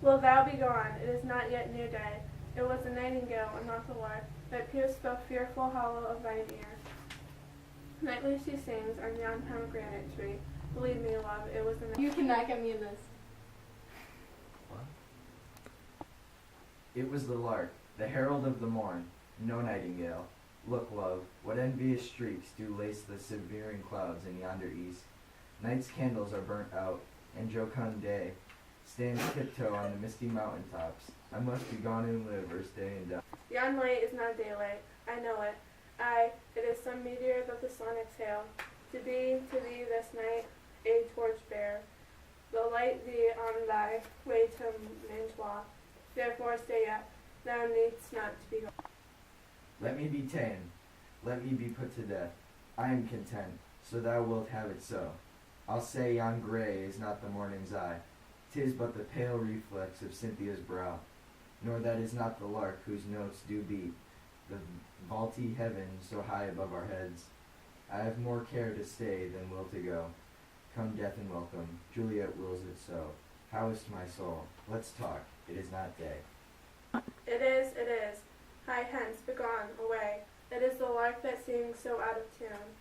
Wilt thou be gone? It is not yet near day. It was the nightingale, and not the lark, that pierced the fearful hollow of thine ear. Nightly she sings on yon pomegranate tree. Believe me, love, it was the You cannot get me in this. What? It was the lark, the herald of the morn, no nightingale. Look, love, what envious streaks do lace the severing clouds in yonder east. Night's candles are burnt out, and jocund day stands tiptoe on the misty mountain tops. I must be gone and live, or stay and die. Yon light is not daylight, I know it. Aye, it is some meteor that the sun exhale. To thee this night, a torch bear. The light thee on thy way to Mantua. Therefore stay yet, thou needst not to be gone. Let me be ta'en, let me be put to death. I am content, so thou wilt have it so. I'll say yon grey is not the morning's eye, 'tis but the pale reflex of Cynthia's brow. Nor that is not the lark whose notes do beat the vaulty heaven so high above our heads. I have more care to stay than will to go. Come death and welcome, Juliet wills it so. How is my soul? Let's talk, it is not day. It is, it is. Hie hence, begone, away. It is the lark that sings so out of tune,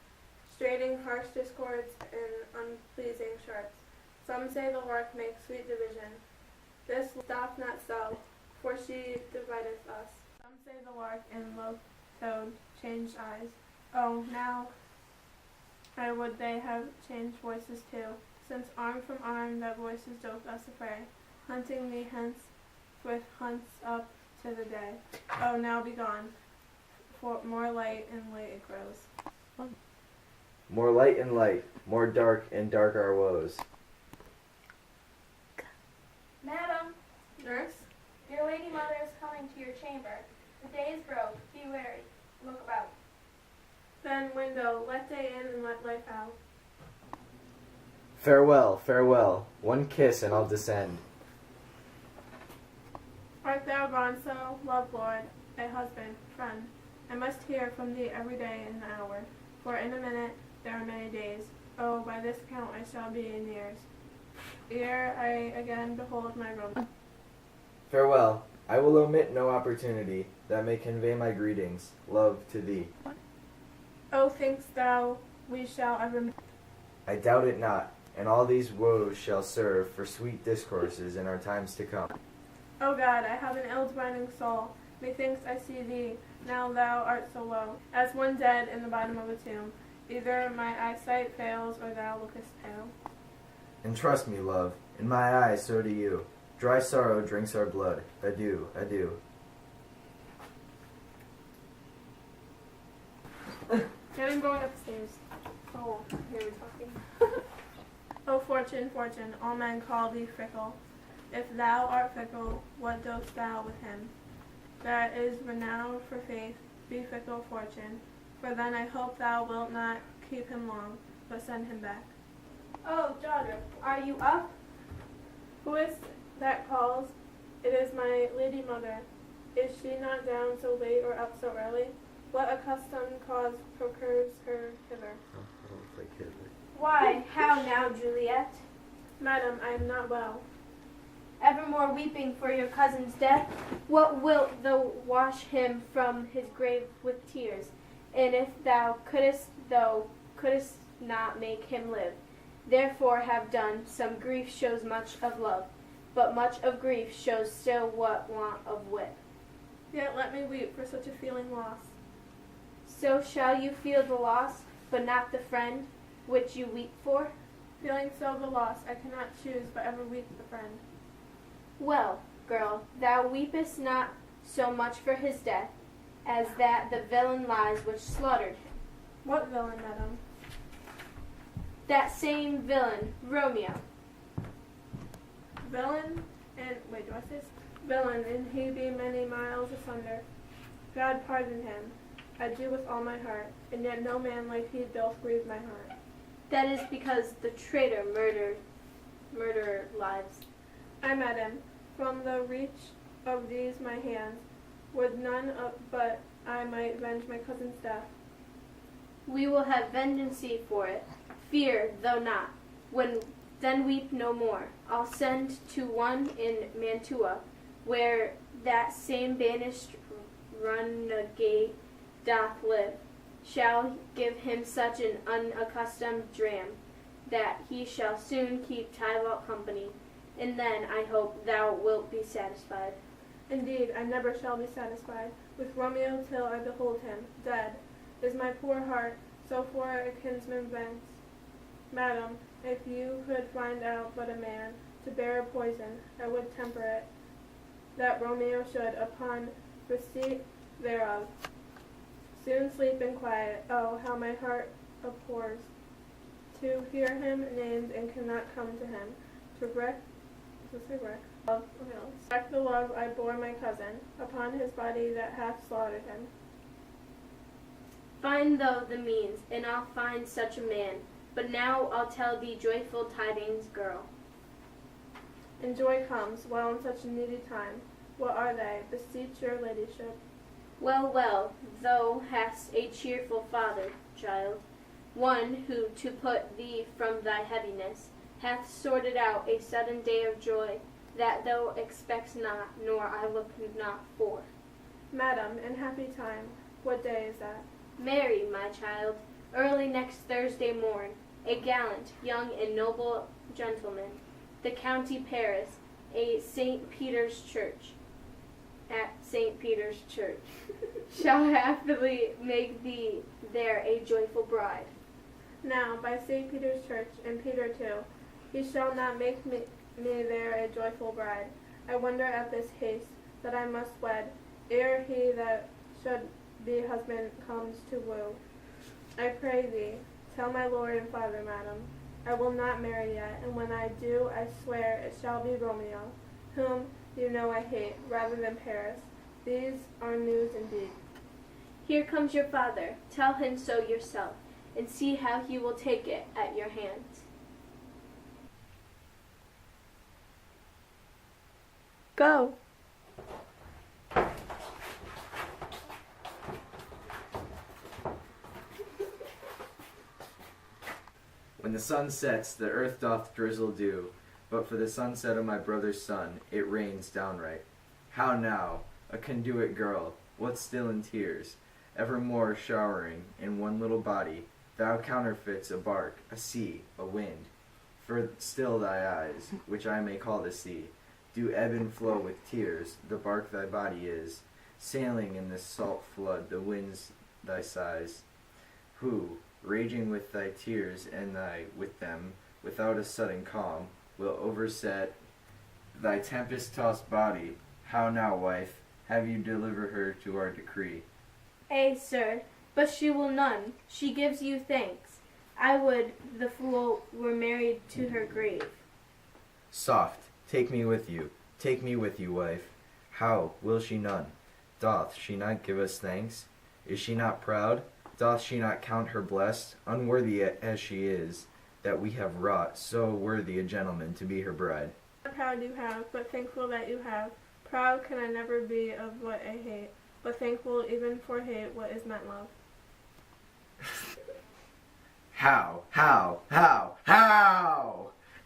straining harsh discords in unpleasing sharps. Some say the lark makes sweet division. This doth not so, for she divideth us. Some say the lark in low-toned changed eyes. Oh, now I would they have changed voices too, since arm from arm that voices doth us affray, hunting me hence with hunts up to the day. Oh, now be gone, for more light and late it grows. More light and light, more dark and dark our woes. Madam, Nurse? your lady mother is coming to your chamber. The day is broke. Be wary. Look about. Then, window, let day in and let life out. Farewell, farewell, one kiss and I'll descend. Art thou gone so, loved lord, a husband, friend? I must hear from thee every day and hour, for in a minute there are many days. Oh, by this count I shall be in years, ere I again behold my Romeo. Farewell, I will omit no opportunity that may convey my greetings, love, to thee. Oh, think'st thou we shall ever meet? I doubt it not, and all these woes shall serve for sweet discourses in our times to come. O God, I have an ill-divining soul. Methinks I see thee, now thou art so low, as one dead in the bottom of a tomb. Either my eyesight fails, or thou lookest pale. And trust me, love, in my eyes so do you. Dry sorrow drinks our blood. Adieu, adieu. Get him going upstairs. Oh, here we're talking. O fortune, fortune, all men call thee fickle. If thou art fickle, what dost thou with him? That is renowned for faith, be fickle, fortune. For then I hope thou wilt not keep him long, but send him back. Oh, daughter, are you up? Who is that calls? It is my lady mother. Is she not down so late or up so early? What accustomed cause procures her hither? Why, how now, Juliet? Madam, I am not well. Evermore weeping for your cousin's death? What wilt thou wash him from his grave with tears? And if thou couldst not make him live, therefore have done, some grief shows much of love, but much of grief shows still what want of wit. Yet let me weep for such a feeling loss. So shall you feel the loss, but not the friend which you weep for? Feeling so the loss, I cannot choose but ever weep the friend. Well, girl, thou weepest not so much for his death, as that the villain lies which slaughtered him. What villain, madam? That same villain, Romeo. Villain, and wait, do I say this? Villain, and he be many miles asunder. God pardon him. I do with all my heart, and yet no man like he doth grieve my heart. That is because the traitor murder lives. I met him. From the reach of these my hands, would none but I might venge my cousin's death. We will have vengeance for it. Fear, though not. When Then weep no more. I'll send to one in Mantua, where that same banished runagate doth live, shall give him such an unaccustomed dram, that he shall soon keep Tybalt company, and then, I hope, thou wilt be satisfied. Indeed, I never shall be satisfied with Romeo till I behold him. Dead is my poor heart, so for a kinsman bends. Madam, if you could find out but a man to bear a poison, I would temper it, that Romeo should, upon receipt thereof, soon sleep in quiet. Oh, how my heart abhors to hear him named and cannot come to him, to wreck the love I bore my cousin, upon his body that hath slaughtered him. Find thou the means, and I'll find such a man. But now I'll tell thee joyful tidings, girl. And joy comes, well in such a needy time. What are they? Beseech your ladyship. Well, well, thou hast a cheerful father, child, one who, to put thee from thy heaviness, hath sorted out a sudden day of joy, that thou expects not, nor I look not for. Madam, in happy time, what day is that? Marry, my child, early next Thursday morn, a gallant, young, and noble gentleman, the county Paris, at St. Peter's Church, shall happily make thee there a joyful bride. Now, by St. Peter's Church, and Peter too, he shall not make me there a joyful bride. I wonder at this haste that I must wed, ere he that should be husband comes to woo. I pray thee, tell my lord and father, madam, I will not marry yet, and when I do, I swear it shall be Romeo, whom you know I hate, rather than Paris. These are news indeed. Here comes your father. Tell him so yourself, and see how he will take it at your hands. Go. When the sun sets, the earth doth drizzle dew, but for the sunset of my brother's son, it rains downright. How now, a conduit girl, what still in tears, evermore showering in one little body, thou counterfeits a bark, a sea, a wind. For still thy eyes, which I may call the sea, do ebb and flow with tears, the bark thy body is, sailing in this salt flood, the winds thy sighs, who, raging with thy tears and thy with them, without a sudden calm, will overset thy tempest-tossed body. How now, wife, have you delivered her to our decree? Ay, sir, but she will none. She gives you thanks. I would the fool were married to her grave. Soft, take me with you, wife. How, will she none? Doth she not give us thanks? Is she not proud? Doth she not count her blessed, unworthy as she is, that we have wrought so worthy a gentleman to be her bride? Proud you have, but thankful that you have. Proud can I never be of what I hate, but thankful even for hate what is meant love. How?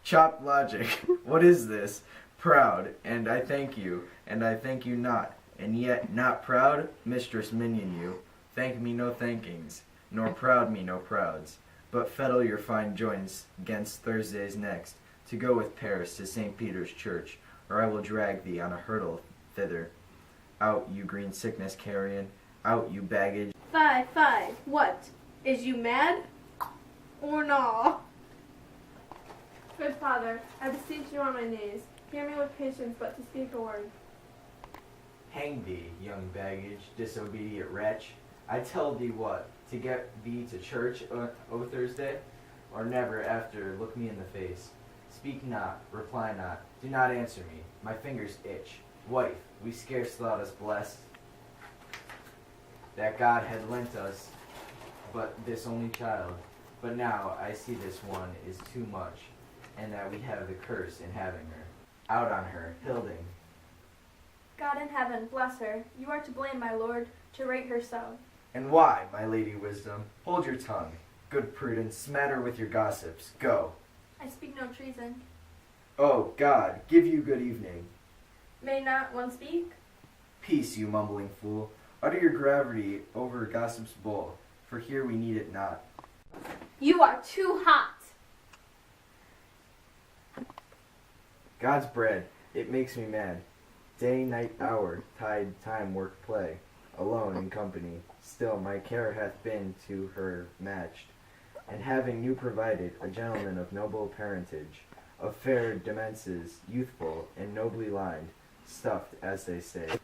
Chopped logic. What is this? Proud, and I thank you not, and yet not proud, mistress minion you. Thank me no thankings, nor proud me no prouds, but fettle your fine joints 'gainst Thursday's next, to go with Paris to St. Peter's Church, or I will drag thee on a hurdle thither. Out, you green sickness carrion, out, you baggage. Fie, what? Is you mad? Or no? Good father, I beseech you on my knees, hear me with patience but to speak a word. Hang thee, young baggage, disobedient wretch. I tell thee what, to get thee to church, o Thursday, or never after look me in the face. Speak not, reply not, do not answer me, my fingers itch. Wife, we scarce thought us blessed, that God had lent us but this only child, but now I see this one is too much, and that we have the curse in having her. Out on her, Hilding. God in heaven, bless her. You are to blame, my lord, to rate her so. And why, my lady Wisdom? Hold your tongue. Good Prudence, smatter with your gossips. Go. I speak no treason. Oh, God, give you good evening. May not one speak? Peace, you mumbling fool. Utter your gravity over gossip's bowl, for here we need it not. You are too hot. God's bread, it makes me mad. Day, night, hour, tide, time, work, play. Alone in company, still my care hath been to her matched. And having new provided, a gentleman of noble parentage, of fair demences, youthful and nobly lined, stuffed, as they say,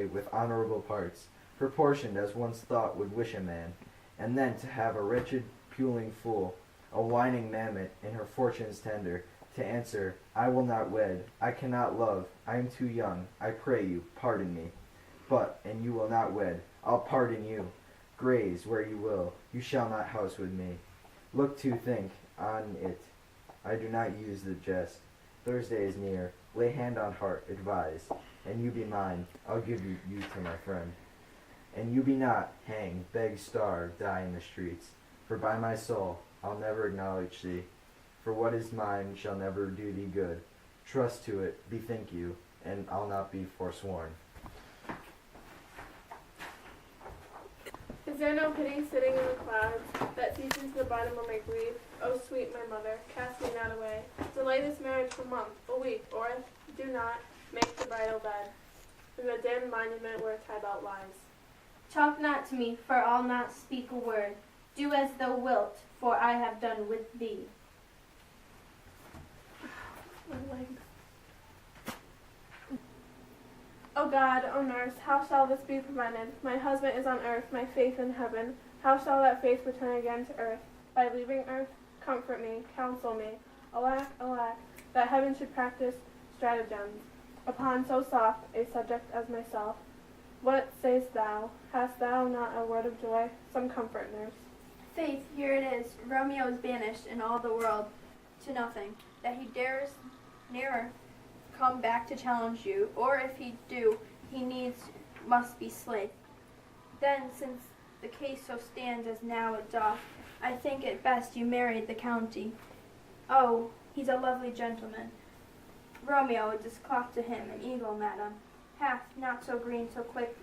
with honorable parts, proportioned as one's thought would wish a man, and then to have a wretched puling fool, a whining mammet in her fortune's tender, to answer, I will not wed, I cannot love, I am too young, I pray you, pardon me. But, and you will not wed, I'll pardon you. Graze where you will, you shall not house with me. Look to think on it, I do not use the jest. Thursday is near, lay hand on heart, advise, and you be mine, I'll give you to my friend. And you be not, hang, beg, starve, die in the streets, for by my soul, I'll never acknowledge thee. For what is mine shall never do thee good. Trust to it, bethink you, and I'll not be forsworn. Is there no pity sitting in the clouds that sees into the bottom of my grief? O sweet my mother, cast me not away. Delay this marriage for a month, a week, or if do not, make the bridal bed in the dim monument where Tybalt lies. Talk not to me, for I'll not speak a word. Do as thou wilt, for I have done with thee. My leg. O God, O nurse, how shall this be prevented? My husband is on earth, my faith in heaven. How shall that faith return again to earth? By leaving earth, comfort me, counsel me. Alack, alack, that heaven should practice stratagems upon so soft a subject as myself. What sayest thou? Hast thou not a word of joy? Some comfort, nurse. Faith, here it is. Romeo is banished in all the world to nothing, that he dares ne'er come back to challenge you, or if he do, he needs must be slain. Then, since the case so stands as now it doth, I think it best you married the county. Oh, he's a lovely gentleman. Romeo, discloth to him, an eagle, madam, hath not so green, so quick,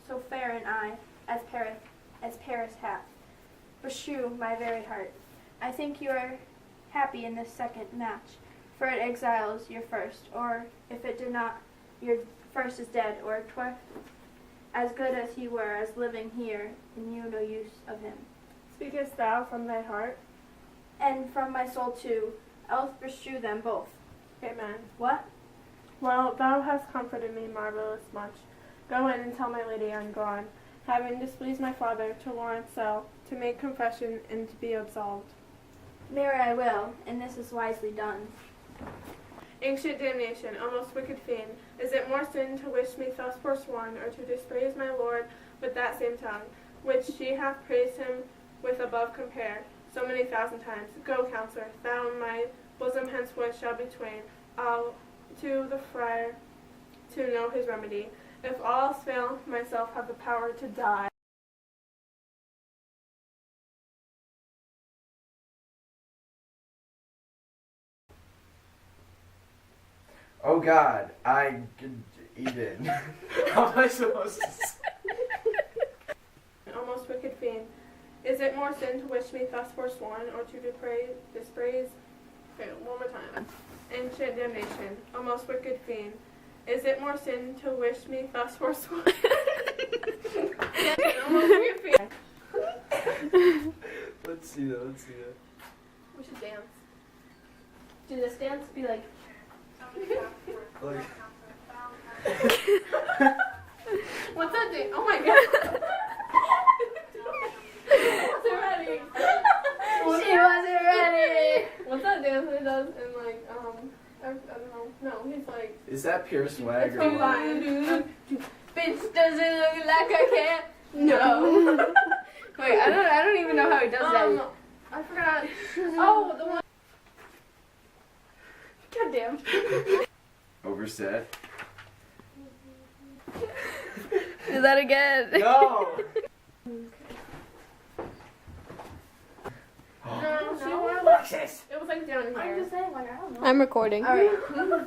so fair an eye as Paris hath. Beshrew my very heart. I think you are happy in this second match, for it exiles your first, or if it did not, your first is dead, or twere as good as he were as living here, and you no use of him. Speakest thou from thy heart? And from my soul too, else beshrew them both. Amen. What? Well, thou hast comforted me marvelous much. Go in and tell my lady I'm gone, having displeased my father, to warrant so, to make confession and to be absolved. Marry I will, and this is wisely done. Ancient damnation, almost wicked fiend, is it more sin to wish me thus forsworn, or to dispraise my lord with that same tongue, which she hath praised him with above compare, so many thousand times? Go, counselor, thou and my bosom henceforth shall be twain. I'll to the friar to know his remedy. If all else fail, myself have the power to die. Oh God, I Eden. How am I supposed to say? Almost wicked fiend, is it more sin to wish me thus forsworn, or to dispraise? Okay, one more time. Ancient damnation, almost wicked fiend, is it more sin to wish me thus forsworn? Almost wicked fiend. Let's see that. We should dance. Do this dance? Be like, Like, what's that do? Oh my god. Wasn't ready. she wasn't ready. What's that dance that he does in like, I don't know. No, he's like, is that pure swag it's or from what? Lion. Bitch, does it look like I can't? No. Wait, I don't even know how he does that. I forgot. Oh, the one. Goddamn. Overset. Do that again. No. No, she wanted like. Alexis! It was like down I'm here. just saying, like, I don't know. I'm recording. All right.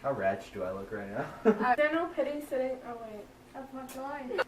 How ratchet do I look right now? General pity sitting. Oh wait. That's my line.